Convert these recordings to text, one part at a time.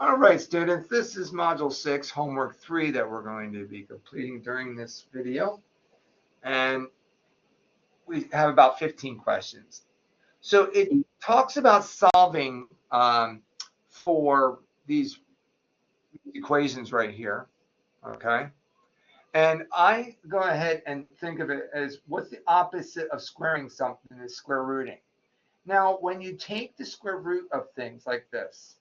All right, students, this is Module 6, Homework 3 that we're going to be completing during this video. And we have about 15 questions. So it talks about solving for these equations right here, okay? And I go ahead and think of it as what's the opposite of squaring something is square rooting. Now, when you take the square root of things like this,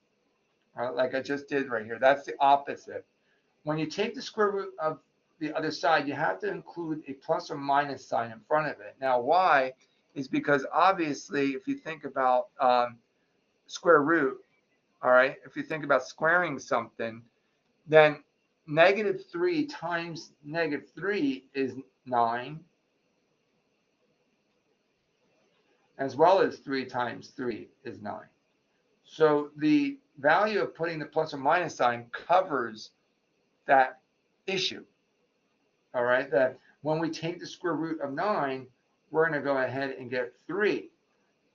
like I just did right here, that's the opposite. When you take the square root of the other side, you have to include a plus or minus sign in front of it. Now, why? Is because obviously, if you think about square root, all right, if you think about squaring something, then -3 times -3 is 9, as well as 3 times 3 is 9. So the value of putting the plus or minus sign covers that issue. All right, that when we take the square root of 9, we're going to go ahead and get 3.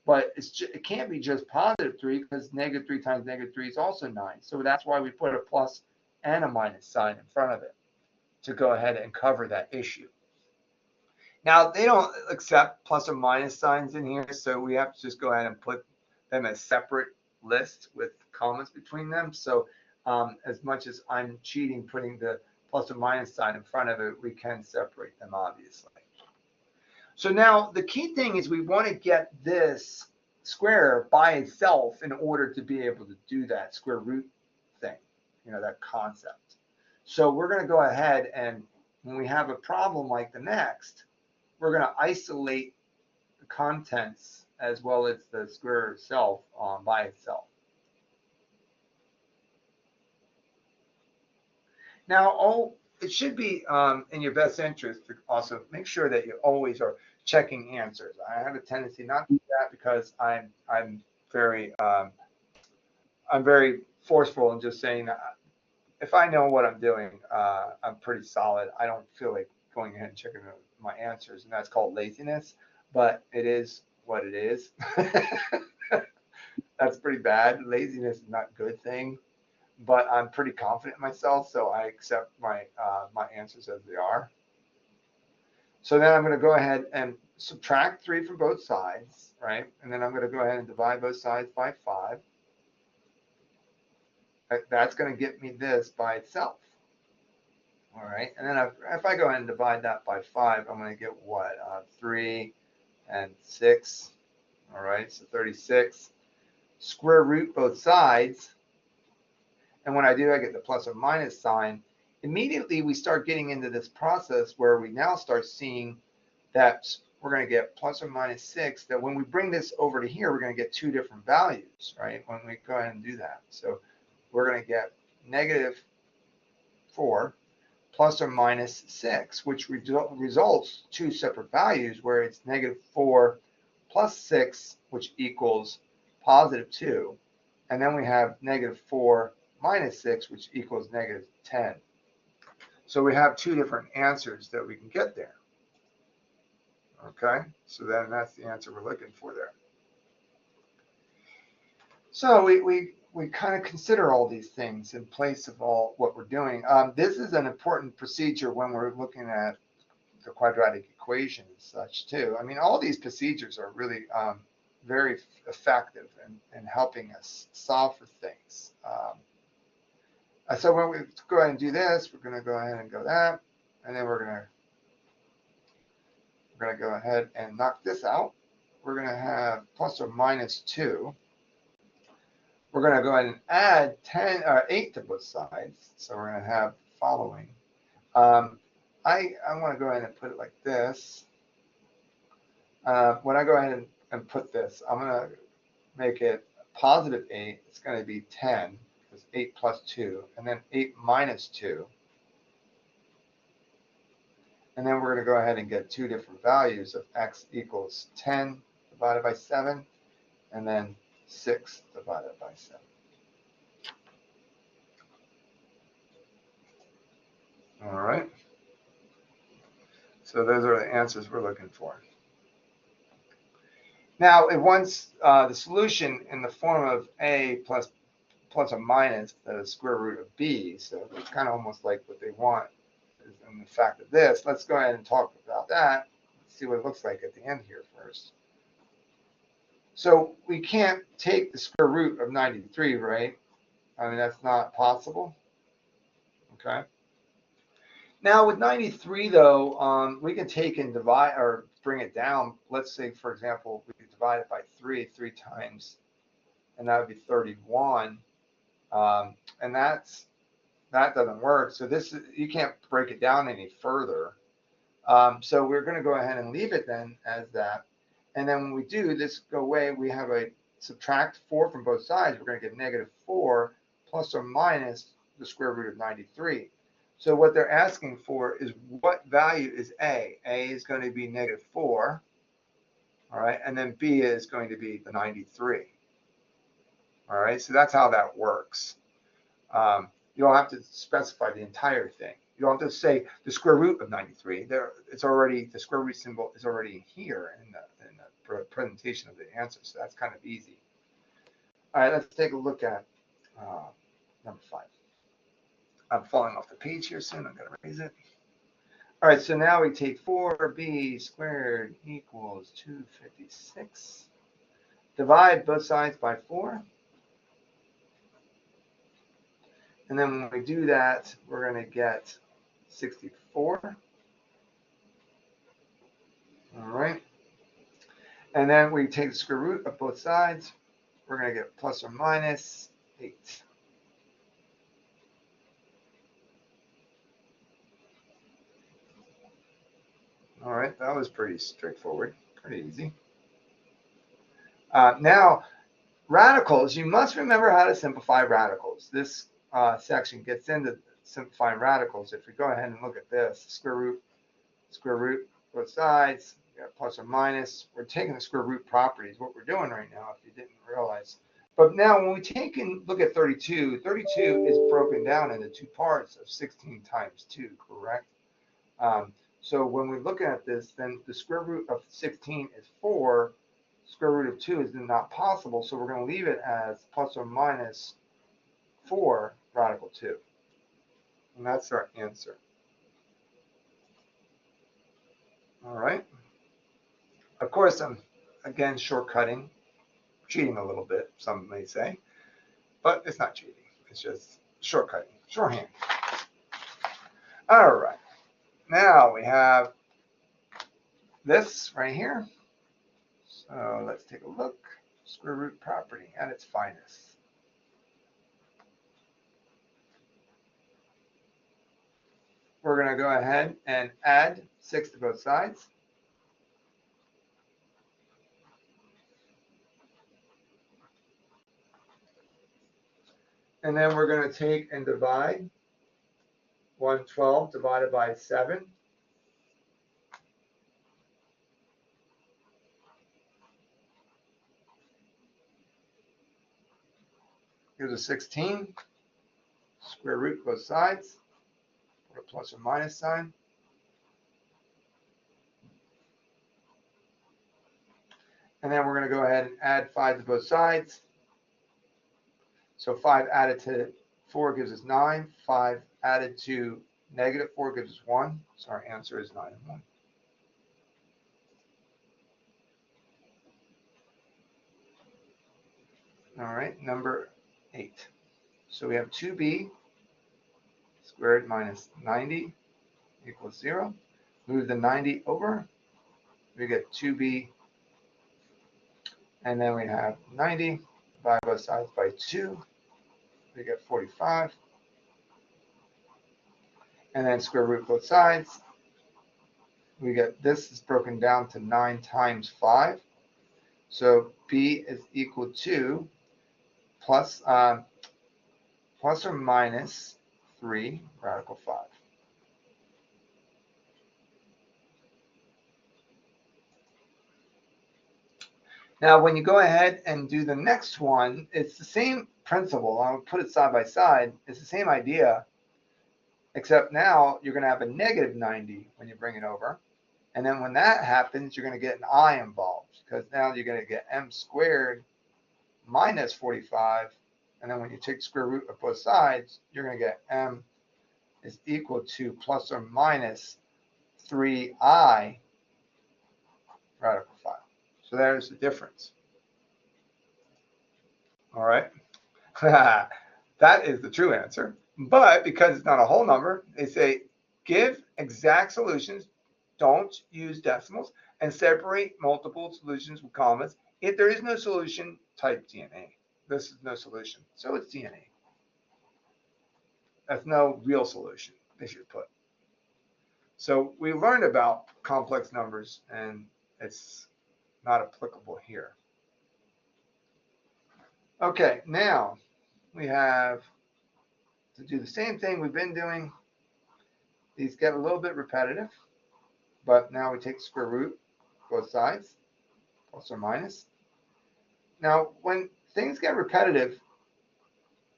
But it can't be just positive 3 because -3 times -3 is also 9. So that's why we put a plus and a minus sign in front of it to go ahead and cover that issue. Now, they don't accept plus or minus signs in here, so we have to just go ahead and put them as separate lists with commas between them. So as much as I'm cheating putting the plus or minus sign in front of it, we can separate them, obviously. So now the key thing is we want to get this square by itself in order to be able to do that square root thing, that concept. So we're going to go ahead and when we have a problem like the next, we're going to isolate the contents as well as the square itself by itself. Now, it should be in your best interest to also make sure that you always are checking answers. I have a tendency not to do that because I'm very forceful in just saying if I know what I'm doing, I'm pretty solid. I don't feel like going ahead and checking my answers, and that's called laziness. But it is what it is. That's pretty bad. Laziness is not a good thing. But I'm pretty confident in myself, so I accept my answers as they are. So then I'm going to go ahead and subtract 3 from both sides, right? And then I'm going to go ahead and divide both sides by 5. That's going to get me this by itself. All right, and then if I go ahead and divide that by 5, I'm going to get what? 3 and 6. All right, so 36. Square root both sides. And when I do, I get the plus or minus sign. Immediately, we start getting into this process where we now start seeing that we're going to get plus or minus 6, that when we bring this over to here, we're going to get 2 different values, right, when we go ahead and do that. So we're going to get -4 plus or minus 6, which results 2 separate values where it's -4 plus 6, which equals +2. And then we have -4 minus 6, which equals -10. So we have 2 different answers that we can get there. Okay, so then that's the answer we're looking for there. So we kind of consider all these things in place of all what we're doing. This is an important procedure when we're looking at the quadratic equation and such too. I mean, all these procedures are really very effective in helping us solve for things. So when we go ahead and do this, we're going to go ahead and go that, and then we're going to go ahead and knock this out. We're going to have plus or minus 2. We're going to go ahead and add 8 to both sides. So we're going to have the following. I want to go ahead and put it like this. When I go ahead and put this, I'm going to make it +8. It's going to be 10. 8 plus 2, and then 8 minus 2. And then we're going to go ahead and get 2 different values of x equals 10 divided by 7, and then 6 divided by 7. All right. So those are the answers we're looking for. Now, it wants the solution in the form of a plus plus or minus the square root of b. So it's kind of almost like what they want in the fact of this. Let's go ahead and talk about that. Let's see what it looks like at the end here first. So we can't take the square root of 93, right? I mean, that's not possible. Okay. Now with 93 though, we can take and divide or bring it down. Let's say, for example, we could divide it by 3 times, and that would be 31. And that doesn't work. So this you can't break it down any further. So we're going to go ahead and leave it then as that. And then when we do this go away, we have a subtract 4 from both sides. We're going to get negative 4 plus or minus the square root of 93. So what they're asking for is what value is A? A is going to be negative 4. All right. And then B is going to be the 93. All right. So that's how that works. You don't have to specify the entire thing. You don't have to say the square root of 93. It's already, the square root symbol is already here in the presentation of the answer. So that's kind of easy. All right, let's take a look at number 5. I'm falling off the page here soon. I'm going to raise it. All right, so now we take 4b squared equals 256. Divide both sides by 4. And then when we do that, we're going to get 64. All right. And then we take the square root of both sides. We're going to get plus or minus 8. All right, that was pretty straightforward, pretty easy. Now, radicals, you must remember how to simplify radicals. This section gets into simplifying radicals. If we go ahead and look at this, square root, both sides, plus or minus. We're taking the square root properties, what we're doing right now, if you didn't realize. But now when we take and look at 32, 32 is broken down into 2 parts of 16 times 2, correct? So when we look at this, then the square root of 16 is 4. Square root of 2 is not possible, so we're going to leave it as plus or minus 4 radical 2. And that's our answer. All right. Of course, I'm, again, shortcutting, cheating a little bit, some may say. But it's not cheating. It's just shortcutting, shorthand. All right. Now we have this right here. So let's take a look. Square root property at its finest. We're going to go ahead and add 6 to both sides. And then we're going to take and divide 112 divided by 7. Gives us 16. Square root both sides. Put a plus or minus sign. And then we're going to go ahead and add 5 to both sides. So 5 added to 4 gives us 9. 5 added to negative 4 gives us 1. So our answer is 9 and 1. All right, number 8. So we have 2b squared minus 90 equals 0. Move the 90 over. We get 2b. And then we have 90 by both sides by 2. We get 45. And then square root both sides. We get this is broken down to 9 times 5. So b is equal to plus or minus 3 radical 5. Now, when you go ahead and do the next one, it's the same principle. I'll put it side by side. It's the same idea, except now you're going to have a negative 90 when you bring it over. And then when that happens, you're going to get an I involved, because now you're going to get m squared minus 45, And then when you take square root of both sides, you're going to get m is equal to plus or minus 3I radical 5. So there's the difference. All right. That is the true answer. But because it's not a whole number, they say give exact solutions, don't use decimals, and separate multiple solutions with commas. If there is no solution, type DNA. This is no solution, so it's DNA. That's no real solution, they should put. So we learned about complex numbers, and it's not applicable here. Okay, now we have to do the same thing we've been doing. These get a little bit repetitive, but now we take square root, both sides, plus or minus. Now, when things get repetitive,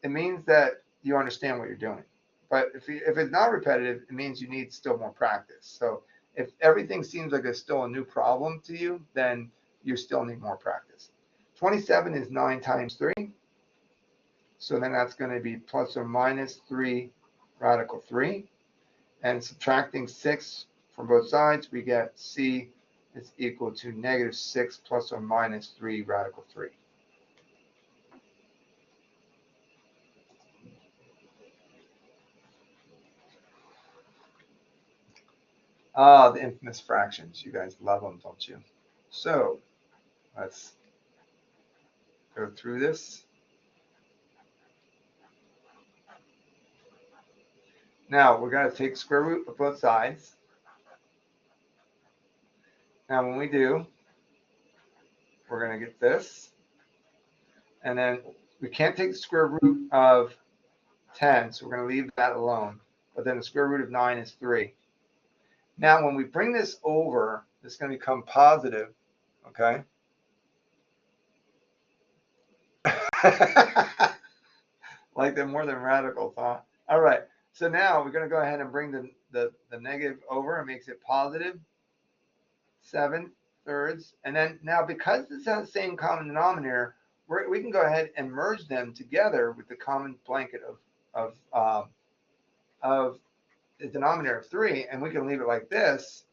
it means that you understand what you're doing. But if it's not repetitive, it means you need still more practice. So if everything seems like it's still a new problem to you, then you still need more practice. 27 is 9 times 3. So then that's going to be plus or minus 3 radical 3. And subtracting 6 from both sides, we get C is equal to negative 6 plus or minus 3 radical 3. Ah, the infamous fractions. You guys love them, don't you? So let's go through this. Now we're going to take square root of both sides. Now when we do, we're going to get this. And then we can't take the square root of 10, so we're going to leave that alone. But then the square root of 9 is 3. Now when we bring this over, it's going to become positive, okay? Like they're more than radicals, huh? All right, so now we're going to go ahead and bring the negative over. It makes it positive 7/3. And then now because this has the same common denominator, we can go ahead and merge them together with the common blanket of the denominator of 3, and we can leave it like this,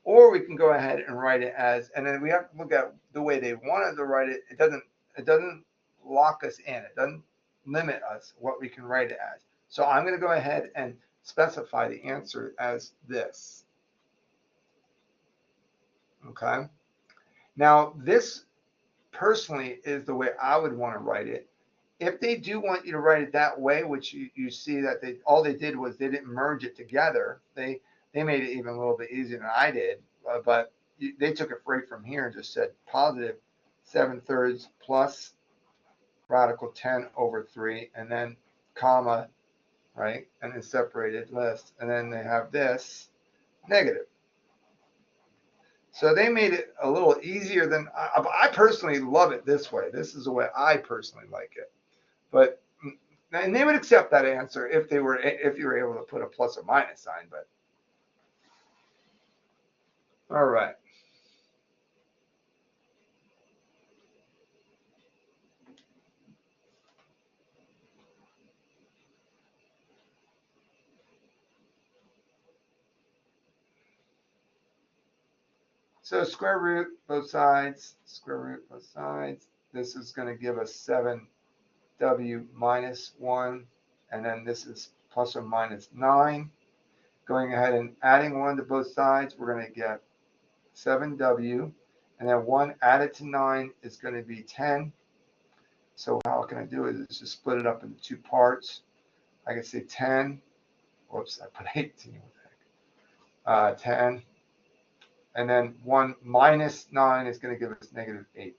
or we can go ahead and write it as, and then we have to look at the way they wanted to write it. It doesn't lock us in. It doesn't limit us what we can write it as. So I'm going to go ahead and specify the answer as this. Okay. Now this personally is the way I would want to write it. If they do want you to write it that way, which you see that all they did was they didn't merge it together. They made it even a little bit easier than I did, but they took it right from here and just said positive 7/3 plus radical 10/3, and then comma, right, and then separated list, and then they have this negative. So they made it a little easier than I personally love it this way. This is the way I personally like it. But and they would accept that answer if you were able to put a plus or minus sign. But all right. So square root both sides, square root both sides. This is going to give us 7w minus 1, and then this is plus or minus 9. Going ahead and adding 1 to both sides, we're going to get 7w, and then 1 added to 9 is going to be 10. So how can I do it is just split it up into 2 parts. I can say 10. Whoops, I put 18. 10. And then 1 minus 9 is going to give us negative 8.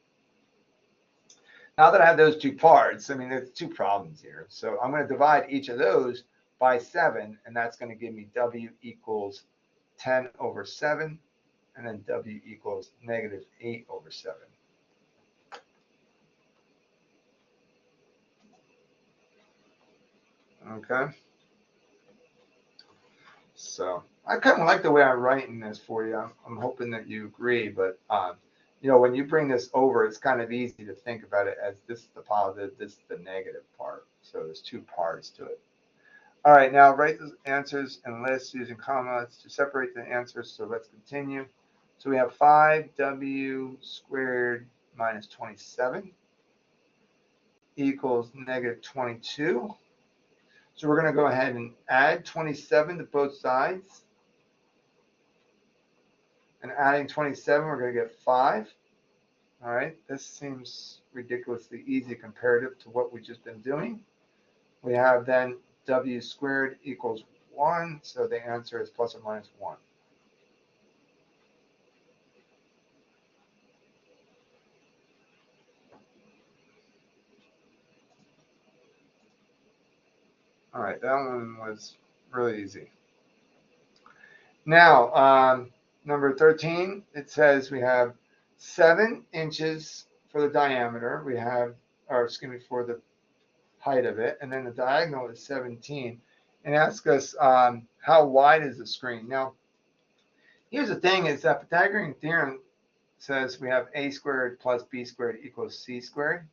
Now that I have those 2 parts, I mean, there's 2 problems here. So I'm going to divide each of those by 7, and that's going to give me w equals 10/7, and then w equals negative 8/7. Okay. So I kind of like the way I'm writing this for you. I'm hoping that you agree, but you know, when you bring this over, it's kind of easy to think about it as this is the positive, this is the negative part. So there's two parts to it. All right, now write the answers in lists using commas to separate the answers. So let's continue. So we have 5w squared minus 27 equals negative 22. So we're going to go ahead and add 27 to both sides. And adding 27, we're going to get 5. All right, this seems ridiculously easy comparative to what we've just been doing. We have then w squared equals 1, so the answer is plus or minus 1. All right, that one was really easy. Now, number 13, it says we have 7 inches for the diameter. We have, or excuse me, for the height of it, and then the diagonal is 17. And ask us how wide is the screen. Now, here's the thing: is that Pythagorean theorem says we have a squared plus b squared equals c squared.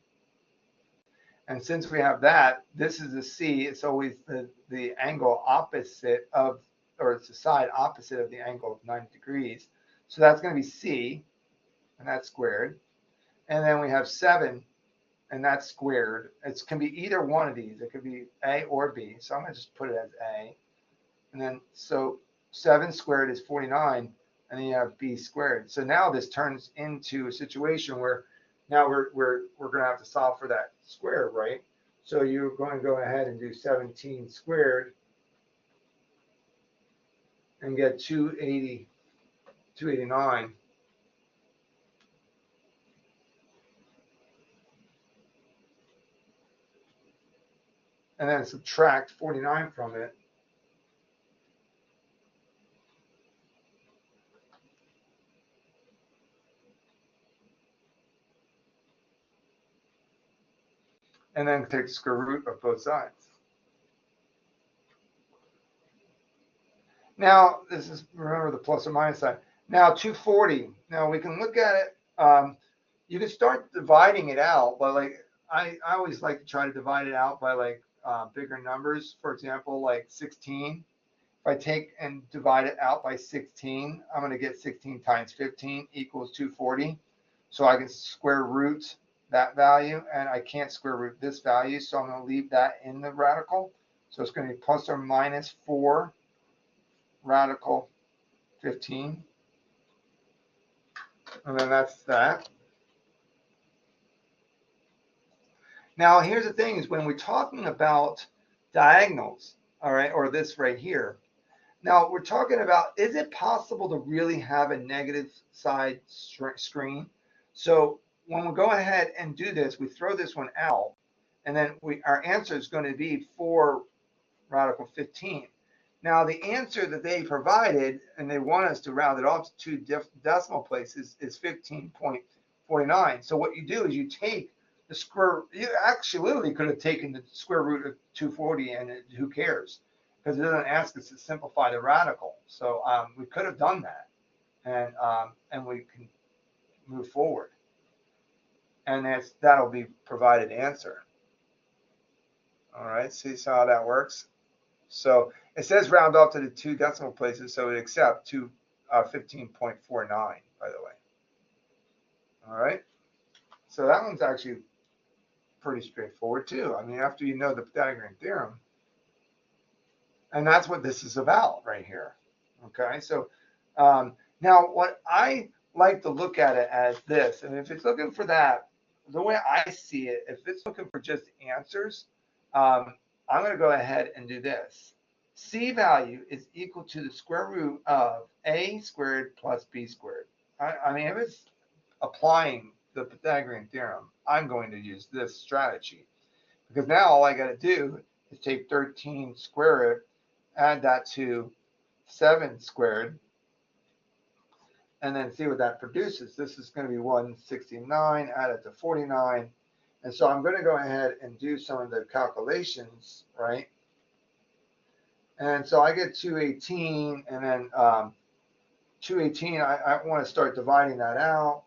And since we have that, this is a c. It's always the angle opposite of, or it's the side opposite of the angle of 90 degrees. So that's going to be c, and that's squared. And then we have 7, and that's squared. It can be either one of these. It could be a or b. So I'm going to just put it as a. And then so 7 squared is 49, and then you have b squared. So now this turns into a situation where now we're going to have to solve for that square, right? So you're going to go ahead and do 17 squared and get 289. And then subtract 49 from it. And then take the square root of both sides. Now, this is, remember the plus or minus sign. Now, 240. Now, we can look at it. You can start dividing it out, but like I always like to try to divide it out by like bigger numbers. For example, like 16. If I take and divide it out by 16, I'm going to get 16 times 15 equals 240. So I can square root that value, and I can't square root this value, so I'm going to leave that in the radical. So it's going to be plus or minus 4 radical 15. And then that's that. Now, here's the thing is when we're talking about diagonals, all right, or this right here, now we're talking about, is it possible to really have a negative side screen? So when we go ahead and do this, we throw this one out, and then our answer is going to be 4 radical 15. Now, the answer that they provided, and they want us to round it off to 2 decimal places, is 15.49. So what you do is you take the square, you actually literally could have taken the square root of 240, and who cares? Because it doesn't ask us to simplify the radical. So we could have done that, and we can move forward. And that'll be provided answer. All right, see how that works? So it says round off to the 2 decimal places, so it accepts 15.49, by the way. All right, so that one's actually pretty straightforward too. I mean, after you know the Pythagorean theorem, and that's what this is about right here. Okay, so now what I like to look at it as this, and if it's looking for that, the way I see it, if it's looking for just answers, I'm going to go ahead and do this. C value is equal to the square root of a squared plus b squared. I mean, if it's applying the Pythagorean theorem, I'm going to use this strategy. Because now all I got to do is take 13 square it, add that to 7 squared, and then see what that produces. This is going to be 169, add it to 49. And so I'm going to go ahead and do some of the calculations, right? And so I get 218, and then 218, I want to start dividing that out.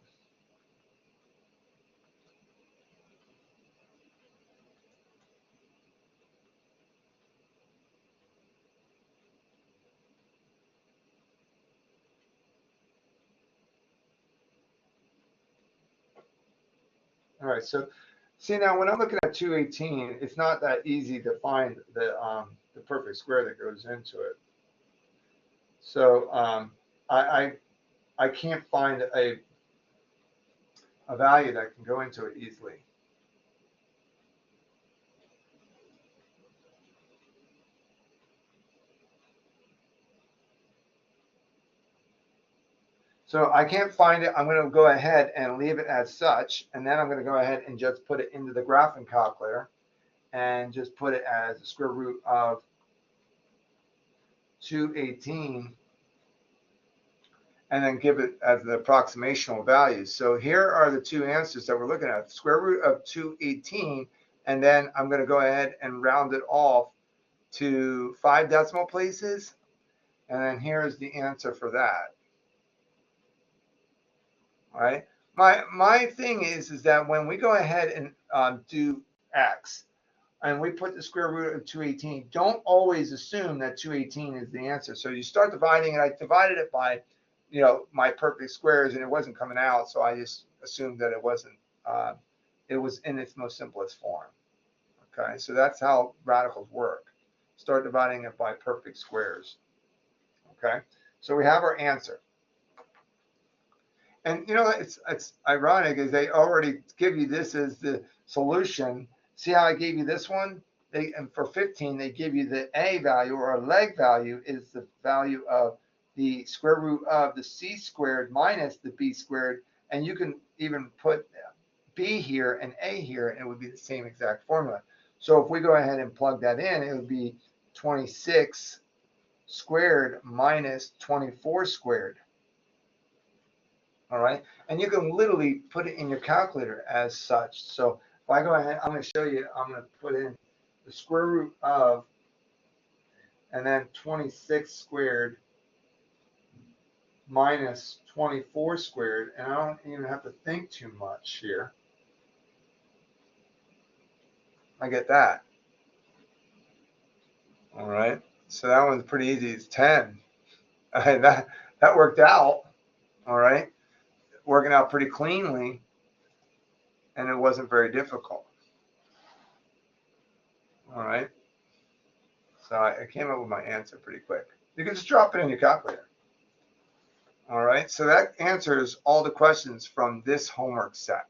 All right, so see now when I'm looking at 218, it's not that easy to find the perfect square that goes into it. So I can't find a value that can go into it easily. So I can't find it. I'm going to go ahead and leave it as such, and then I'm going to go ahead and just put it into the graphing calculator and just put it as the square root of 218 and then give it as the approximational values. So here are the two answers that we're looking at. Square root of 218, and then I'm going to go ahead and round it off to 5 decimal places, and then here's the answer for that. All right. My thing is that when we go ahead and do x, and we put the square root of 218, don't always assume that 218 is the answer. So you start dividing it. I divided it by, my perfect squares, and it wasn't coming out, so I just assumed that it wasn't. It was in its most simplest form. Okay, so that's how radicals work. Start dividing it by perfect squares. Okay, so we have our answer. And it's ironic is they already give you this as the solution. See how I gave you this one? And for 15, they give you the a value, or a leg value is the value of the square root of the c squared minus the b squared. And you can even put b here and a here, and it would be the same exact formula. So if we go ahead and plug that in, it would be 26 squared minus 24 squared. All right, and you can literally put it in your calculator as such. So if I go ahead, I'm going to show you, I'm going to put in the square root of, and then 26 squared minus 24 squared, and I don't even have to think too much here. I get that. All right, so that one's pretty easy. It's 10. And that worked out. All right, working out pretty cleanly, and it wasn't very difficult. All right, so I came up with my answer pretty quick. You can just drop it in your calculator. All right, so that answers all the questions from this homework set.